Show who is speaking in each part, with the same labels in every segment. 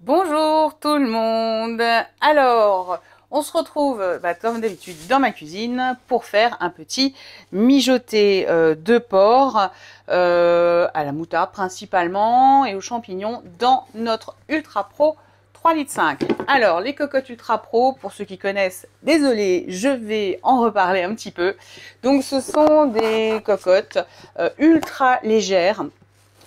Speaker 1: Bonjour tout le monde. Alors, on se retrouve comme d'habitude dans ma cuisine pour faire un petit mijoté de porc à la moutarde principalement et aux champignons dans notre Ultra Pro 3,5 litres. Alors, les cocottes Ultra Pro, pour ceux qui connaissent, désolé, je vais en reparler un petit peu. Donc, ce sont des cocottes ultra légères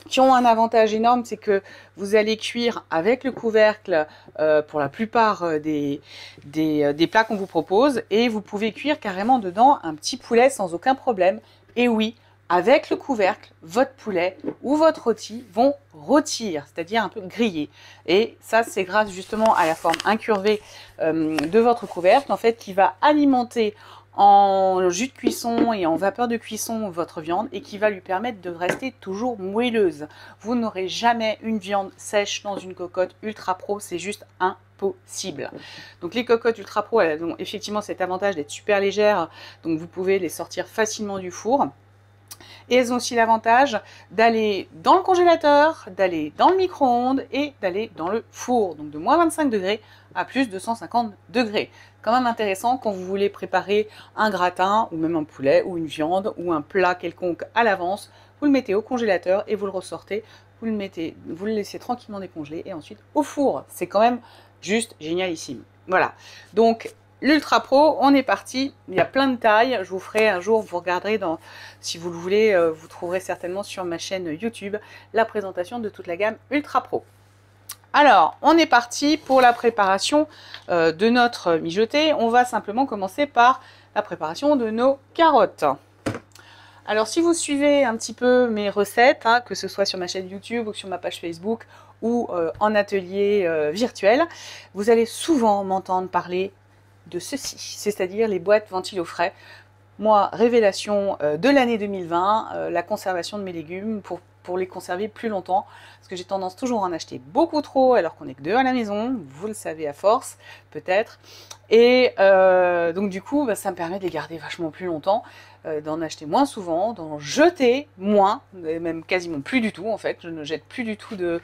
Speaker 1: qui ont un avantage énorme, c'est que vous allez cuire avec le couvercle pour la plupart des plats qu'on vous propose, et vous pouvez cuire carrément dedans un petit poulet sans aucun problème. Et oui, avec le couvercle, votre poulet ou votre rôti vont rôtir, c'est-à-dire un peu griller. Et ça, c'est grâce justement à la forme incurvée de votre couvercle, en fait, qui va alimenter en jus de cuisson et en vapeur de cuisson votre viande et qui va lui permettre de rester toujours moelleuse. Vous n'aurez jamais une viande sèche dans une cocotte Ultra Pro, c'est juste impossible. Donc les cocottes Ultra Pro, elles ont effectivement cet avantage d'être super légères, donc vous pouvez les sortir facilement du four. Et elles ont aussi l'avantage d'aller dans le congélateur, d'aller dans le micro-ondes et d'aller dans le four. Donc de moins 25 degrés à plus de 150 degrés. Quand même intéressant quand vous voulez préparer un gratin ou même un poulet ou une viande ou un plat quelconque à l'avance. Vous le mettez au congélateur et vous le ressortez. Vous le laissez tranquillement décongeler et ensuite au four. C'est quand même juste génialissime. Voilà. Donc l'Ultra Pro, on est parti. Il y a plein de tailles. Je vous ferai un jour, vous regarderez si vous le voulez, vous trouverez certainement sur ma chaîne YouTube la présentation de toute la gamme Ultra Pro. Alors, on est parti pour la préparation de notre mijoté. On va simplement commencer par la préparation de nos carottes. Alors, si vous suivez un petit peu mes recettes, que ce soit sur ma chaîne YouTube ou sur ma page Facebook ou en atelier virtuel, vous allez souvent m'entendre parler de ceci, c'est-à-dire les boîtes ventilo frais. Moi, révélation de l'année 2020, la conservation de mes légumes pour les conserver plus longtemps, parce que j'ai tendance toujours à en acheter beaucoup trop alors qu'on n'est que deux à la maison, vous le savez à force, peut-être. Et donc du coup, ça me permet de les garder vachement plus longtemps, d'en acheter moins souvent, d'en jeter moins, même quasiment plus du tout en fait. Je ne jette plus du tout de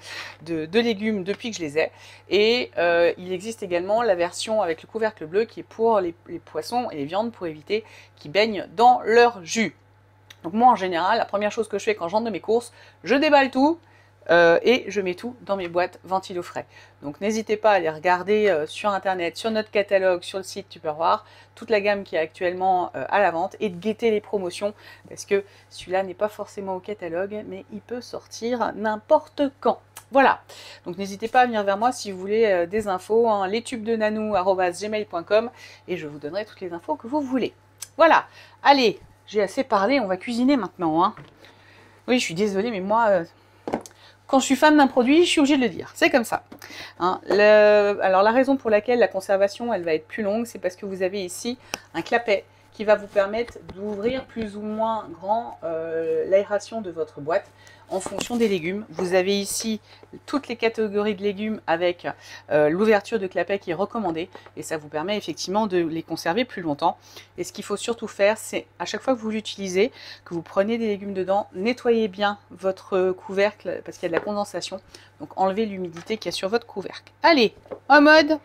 Speaker 1: légumes depuis que je les ai. Et il existe également la version avec le couvercle bleu qui est pour les poissons et les viandes pour éviter qu'ils baignent dans leur jus. Donc moi en général, la première chose que je fais quand je rentre de mes courses, je déballe tout et je mets tout dans mes boîtes ventilo frais. Donc n'hésitez pas à aller regarder sur internet, sur notre catalogue, sur le site Tupperware, toute la gamme qui est actuellement à la vente et de guetter les promotions parce que celui-là n'est pas forcément au catalogue mais il peut sortir n'importe quand. Voilà, donc n'hésitez pas à venir vers moi si vous voulez des infos, lestubedenanou@gmail.com et je vous donnerai toutes les infos que vous voulez. Voilà, allez, j'ai assez parlé, on va cuisiner maintenant. Oui, je suis désolée, mais moi, quand je suis fan d'un produit, je suis obligée de le dire. C'est comme ça. Alors, la raison pour laquelle la conservation, elle va être plus longue, c'est parce que vous avez ici un clapet qui va vous permettre d'ouvrir plus ou moins grand l'aération de votre boîte en fonction des légumes. Vous avez ici toutes les catégories de légumes avec l'ouverture de clapet qui est recommandée et ça vous permet effectivement de les conserver plus longtemps. Et ce qu'il faut surtout faire, c'est à chaque fois que vous l'utilisez, que vous prenez des légumes dedans, nettoyez bien votre couvercle parce qu'il y a de la condensation. Donc enlevez l'humidité qu'il y a sur votre couvercle. Allez, en mode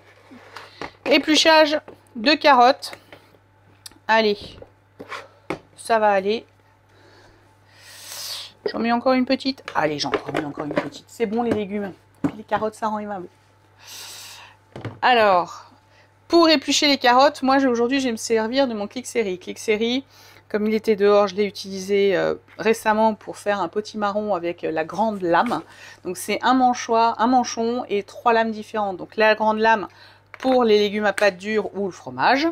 Speaker 1: épluchage de carottes. Allez, ça va aller. J'en mets encore une petite. Allez, j'en remets encore une petite. C'est bon les légumes. Puis les carottes, ça rend aimable. Alors, pour éplucher les carottes, moi aujourd'hui, je vais me servir de mon Clic-Série. Clic-Série, comme il était dehors, je l'ai utilisé récemment pour faire un potimarron avec la grande lame. Donc c'est un manchon et 3 lames différentes. Donc la grande lame pour les légumes à pâte dure ou le fromage.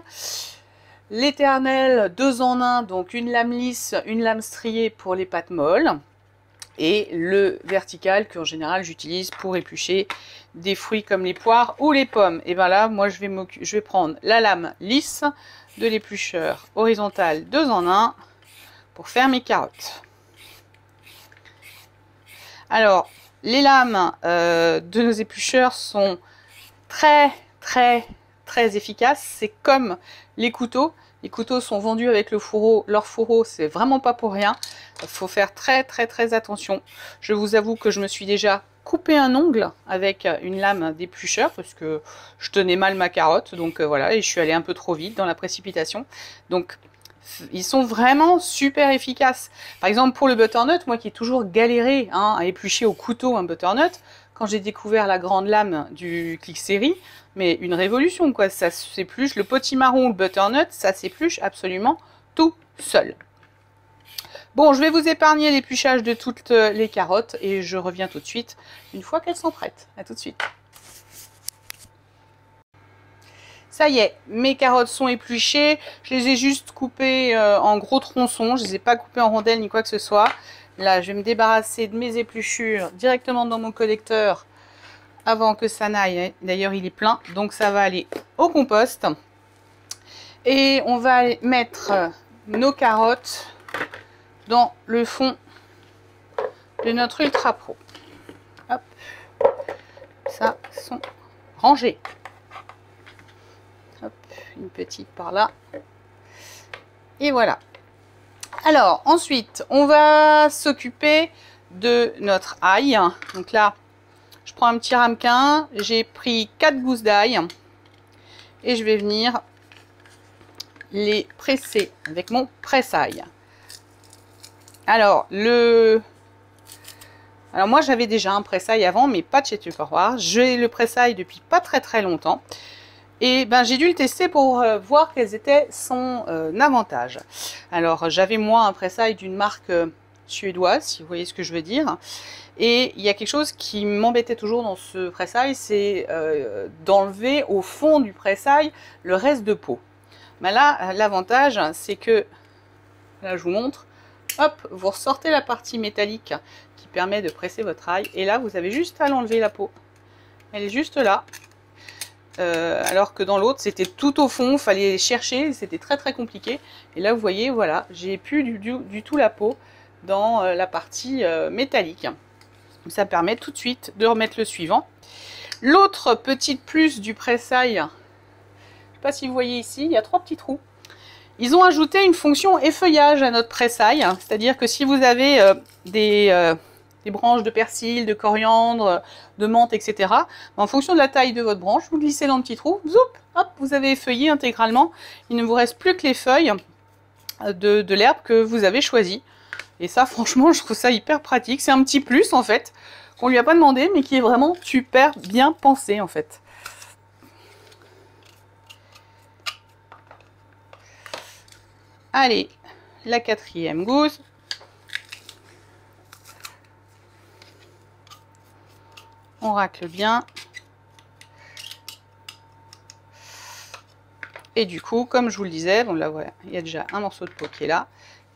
Speaker 1: L'éternel 2 en 1, donc une lame lisse, une lame striée pour les pâtes molles. Et le vertical qu'en général j'utilise pour éplucher des fruits comme les poires ou les pommes. Et bien là, moi je vais prendre la lame lisse de l'éplucheur horizontal 2 en 1 pour faire mes carottes. Alors, les lames de nos éplucheurs sont très efficaces. C'est comme les couteaux, les couteaux sont vendus avec le fourreau. Leur fourreau, c'est vraiment pas pour rien. Il faut faire très attention. Je vous avoue que je me suis déjà coupé un ongle avec une lame d'éplucheur parce que je tenais mal ma carotte. Donc voilà, et je suis allée un peu trop vite dans la précipitation. Donc ils sont vraiment super efficaces. Par exemple, pour le butternut, moi qui ai toujours galéré hein, à éplucher au couteau un butternut, quand j'ai découvert la grande lame du Clic Série, mais une révolution quoi, ça s'épluche, le potimarron, le butternut, ça s'épluche absolument tout seul. Bon, je vais vous épargner l'épluchage de toutes les carottes et je reviens tout de suite une fois qu'elles sont prêtes. À tout de suite. Ça y est, mes carottes sont épluchées. Je les ai juste coupées en gros tronçons. Je ne les ai pas coupées en rondelles ni quoi que ce soit. Là, je vais me débarrasser de mes épluchures directement dans mon collecteur avant que ça n'aille. D'ailleurs, il est plein, donc ça va aller au compost. Et on va mettre nos carottes dans le fond de notre Ultra Pro. Hop, ça sont rangés. Hop, une petite par là. Et voilà. Alors, ensuite, on va s'occuper de notre ail. Donc là, je prends un petit ramequin. J'ai pris 4 gousses d'ail. Et je vais venir les presser avec mon presse-ail. Alors, moi, j'avais déjà un presse-ail avant, mais pas de chez Tupperware. J'ai le presse-ail depuis pas très longtemps. Et ben j'ai dû le tester pour voir quels étaient son avantage. Alors j'avais moi un presse-ail d'une marque suédoise, si vous voyez ce que je veux dire. Et il y a quelque chose qui m'embêtait toujours dans ce presse-ail, c'est d'enlever au fond du presse-ail le reste de peau. Mais là, l'avantage, c'est que, là je vous montre, hop, vous ressortez la partie métallique qui permet de presser votre ail. Et là, vous avez juste à l'enlever la peau. Elle est juste là. Alors que dans l'autre c'était tout au fond, il fallait chercher, c'était très compliqué. Et là vous voyez, voilà, j'ai plus du tout la peau dans la partie métallique. Ça permet tout de suite de remettre le suivant. L'autre petite plus du presse-ail, je ne sais pas si vous voyez ici, il y a 3 petits trous. Ils ont ajouté une fonction effeuillage à notre presse-ail, c'est-à-dire que si vous avez des branches de persil, de coriandre, de menthe, etc. En fonction de la taille de votre branche, vous glissez dans le petit trou, zoup, hop, vous avez effeuillé intégralement. Il ne vous reste plus que les feuilles de l'herbe que vous avez choisi. Et ça, franchement, je trouve ça hyper pratique. C'est un petit plus, en fait, qu'on lui a pas demandé, mais qui est vraiment super bien pensé, en fait. Allez, la 4e gousse. On racle bien. Et du coup, comme je vous le disais, bon là voilà, il y a déjà un morceau de peau qui est là.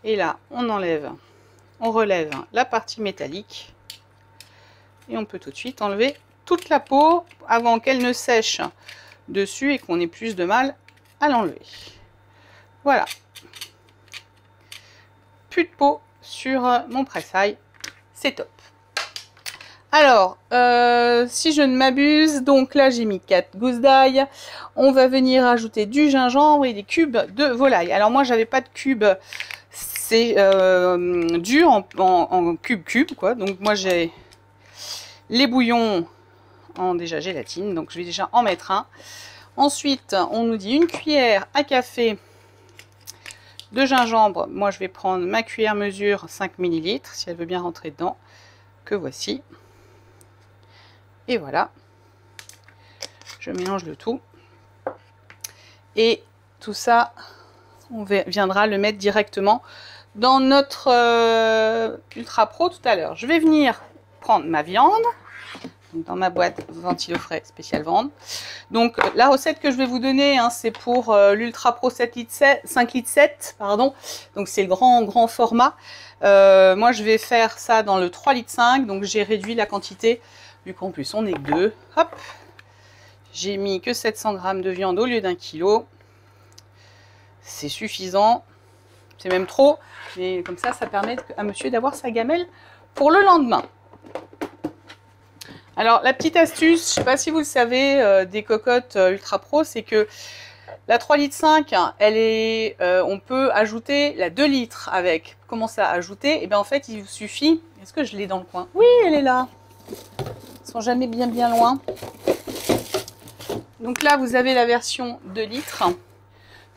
Speaker 1: Et là, on enlève, on relève la partie métallique. Et on peut tout de suite enlever toute la peau avant qu'elle ne sèche dessus et qu'on ait plus de mal à l'enlever. Voilà. Plus de peau sur mon presse-ail. C'est top. Alors, si je ne m'abuse, donc là j'ai mis 4 gousses d'ail. On va venir ajouter du gingembre et des cubes de volaille. Alors moi j'avais pas de cubes, c'est dur en cubes quoi. Donc moi j'ai les bouillons en déjà gélatine, donc je vais déjà en mettre un. Ensuite on nous dit une cuillère à café de gingembre. Moi je vais prendre ma cuillère mesure 5 ml si elle veut bien rentrer dedans, que voici. Et voilà, je mélange le tout. Et tout ça, on viendra le mettre directement dans notre Ultra Pro tout à l'heure. Je vais venir prendre ma viande, dans ma boîte Ventilofrais spécial viande. Donc la recette que je vais vous donner, hein, c'est pour l'Ultra Pro 5 litres 7, pardon. Donc c'est le grand format. Moi je vais faire ça dans le 3 litres 5, donc j'ai réduit la quantité. Vu qu'en plus on est que 2, hop, j'ai mis que 700 g de viande au lieu d'1 kg. C'est suffisant, c'est même trop, mais comme ça, ça permet à monsieur d'avoir sa gamelle pour le lendemain. Alors la petite astuce, je ne sais pas si vous le savez, des cocottes Ultra Pro, c'est que La 3,5 litres, elle est, on peut ajouter la 2 litres avec. Comment ça, ajouter? Et bien en fait, il vous suffit... Est-ce que je l'ai dans le coin? Oui, elle est là. Ils sont jamais bien loin. Donc là, vous avez la version 2 litres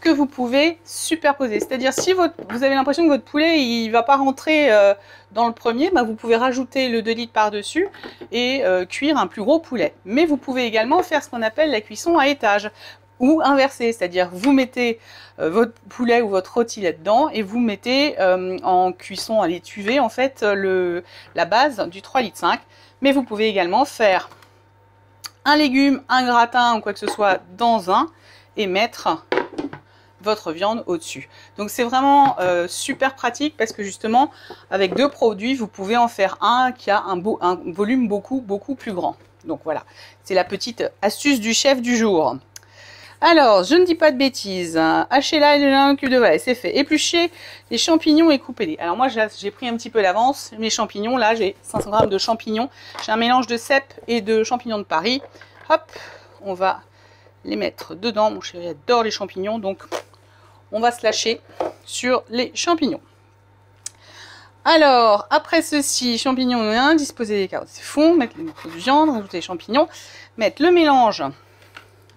Speaker 1: que vous pouvez superposer. C'est-à-dire, si vous avez l'impression que votre poulet il va pas rentrer dans le premier, bah, vous pouvez rajouter le 2 litres par-dessus et cuire un plus gros poulet. Mais vous pouvez également faire ce qu'on appelle la cuisson à étage ou inversé, c'est-à-dire vous mettez votre poulet ou votre rôti là-dedans et vous mettez en cuisson à l'étuvée en fait la base du 3,5 litres. Mais vous pouvez également faire un légume, un gratin ou quoi que ce soit dans un et mettre votre viande au-dessus. Donc c'est vraiment super pratique parce que justement avec 2 produits vous pouvez en faire un qui a un volume beaucoup plus grand. Donc voilà, c'est la petite astuce du chef du jour. Alors, je ne dis pas de bêtises, hachez là et un cube de volaille, c'est fait. Éplucher les champignons et couper-les. Alors moi, j'ai pris un petit peu d'avance. Mes champignons, là, j'ai 500 g de champignons. J'ai un mélange de cèpes et de champignons de Paris. Hop, on va les mettre dedans. Mon chéri adore les champignons, donc on va se lâcher sur les champignons. Alors, après ceci, champignons 1, disposer des carottes, c'est fond, mettre les morceaux de viande, rajouter les champignons, mettre le mélange.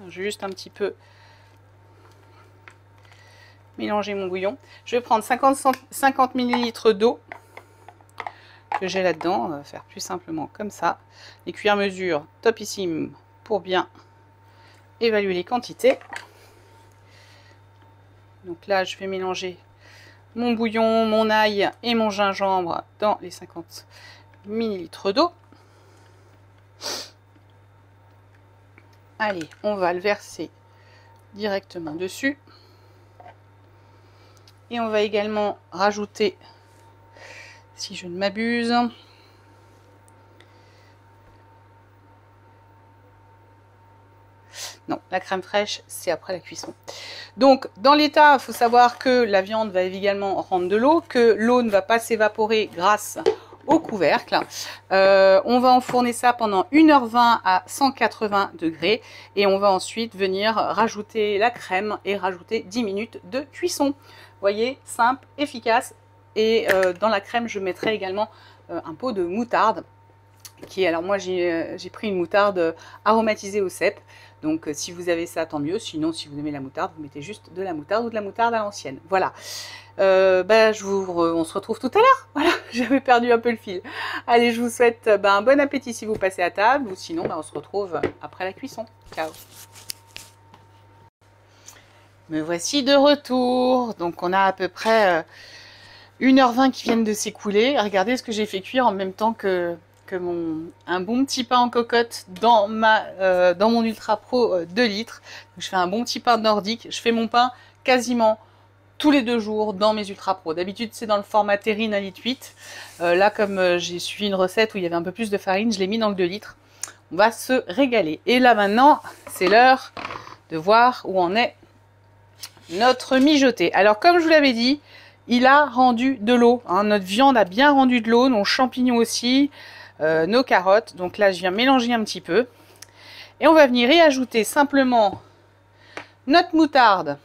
Speaker 1: Je vais juste un petit peu mélanger mon bouillon. Je vais prendre 50 ml d'eau que j'ai là-dedans. On va faire plus simplement comme ça. Les cuillères mesure topissime pour bien évaluer les quantités. Donc là, je vais mélanger mon bouillon, mon ail et mon gingembre dans les 50 ml d'eau. Allez, on va le verser directement dessus. Et on va également rajouter, si je ne m'abuse, non, la crème fraîche, c'est après la cuisson. Donc, dans l'état, il faut savoir que la viande va également rendre de l'eau, que l'eau ne va pas s'évaporer grâce au couvercle. On va enfourner ça pendant 1h20 à 180 degrés et on va ensuite venir rajouter la crème et rajouter 10 minutes de cuisson. Vous voyez, simple, efficace. Et dans la crème, je mettrai également un pot de moutarde. Alors moi, j'ai pris une moutarde aromatisée au cèpe. Donc si vous avez ça, tant mieux. Sinon, si vous aimez la moutarde, vous mettez juste de la moutarde ou de la moutarde à l'ancienne. Voilà. On se retrouve tout à l'heure. Voilà, j'avais perdu un peu le fil. Allez, je vous souhaite un bon appétit si vous passez à table. Ou sinon, on se retrouve après la cuisson. Ciao. Me voici de retour. Donc on a à peu près 1h20 qui viennent de s'écouler. Regardez ce que j'ai fait cuire en même temps que un bon petit pain en cocotte dans mon Ultra Pro 2 litres. Donc, je fais un bon petit pain nordique. Je fais mon pain quasiment tous les 2 jours dans mes Ultra Pro. D'habitude, c'est dans le format terrine 1,8 litre. Là, comme j'ai suivi une recette où il y avait un peu plus de farine, je l'ai mis dans le 2 litres. On va se régaler. Et là, maintenant, c'est l'heure de voir où en est notre mijoté. Alors, comme je vous l'avais dit, il a rendu de l'eau. Hein. Notre viande a bien rendu de l'eau, nos champignons aussi. Nos carottes. Donc là, je viens mélanger un petit peu. Et on va venir y ajouter simplement notre moutarde.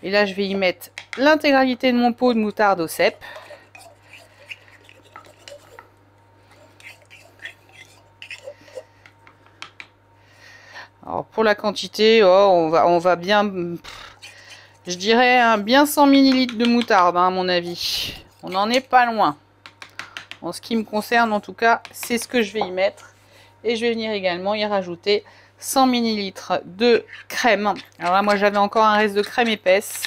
Speaker 1: Et là, je vais y mettre l'intégralité de mon pot de moutarde au cèpe. Alors, pour la quantité, on va bien... Je dirais bien 100 ml de moutarde, hein, à mon avis. On n'en est pas loin. En ce qui me concerne, en tout cas, c'est ce que je vais y mettre. Et je vais venir également y rajouter 100 ml de crème. Alors là, moi, j'avais encore un reste de crème épaisse.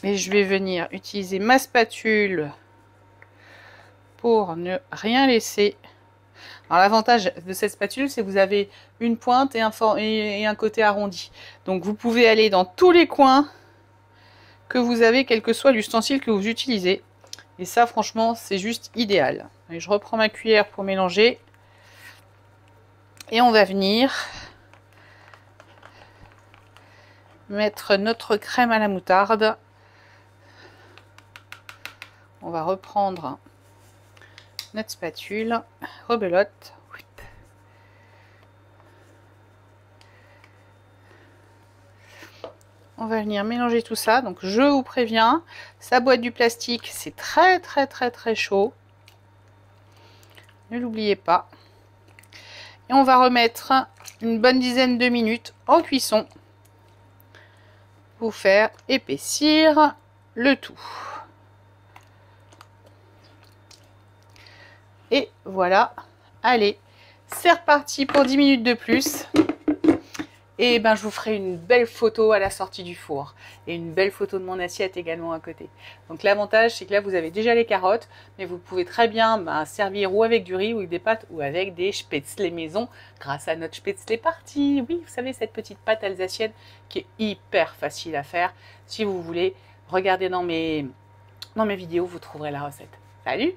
Speaker 1: Et je vais venir utiliser ma spatule pour ne rien laisser. Alors l'avantage de cette spatule, c'est que vous avez une pointe et un côté arrondi. Donc vous pouvez aller dans tous les coins que vous avez, quel que soit l'ustensile que vous utilisez. Et ça, franchement, c'est juste idéal. Et je reprends ma cuillère pour mélanger. Et on va venir mettre notre crème à la moutarde. On va reprendre notre spatule, rebelote. on va venir mélanger tout ça. Donc je vous préviens, sa boîte du plastique, c'est très très très très chaud. Ne l'oubliez pas. Et on va remettre une bonne dizaine de minutes en cuisson pour faire épaissir le tout. Et voilà, allez, c'est reparti pour 10 minutes de plus. Et ben, je vous ferai une belle photo à la sortie du four. Et une belle photo de mon assiette également à côté. Donc l'avantage, c'est que là, vous avez déjà les carottes. Mais vous pouvez très bien servir ou avec du riz, ou avec des pâtes, ou avec des spätzle maison. Grâce à notre spätzle party. Oui, vous savez, cette petite pâte alsacienne qui est hyper facile à faire. Si vous voulez, regardez dans mes vidéos, vous trouverez la recette. Salut!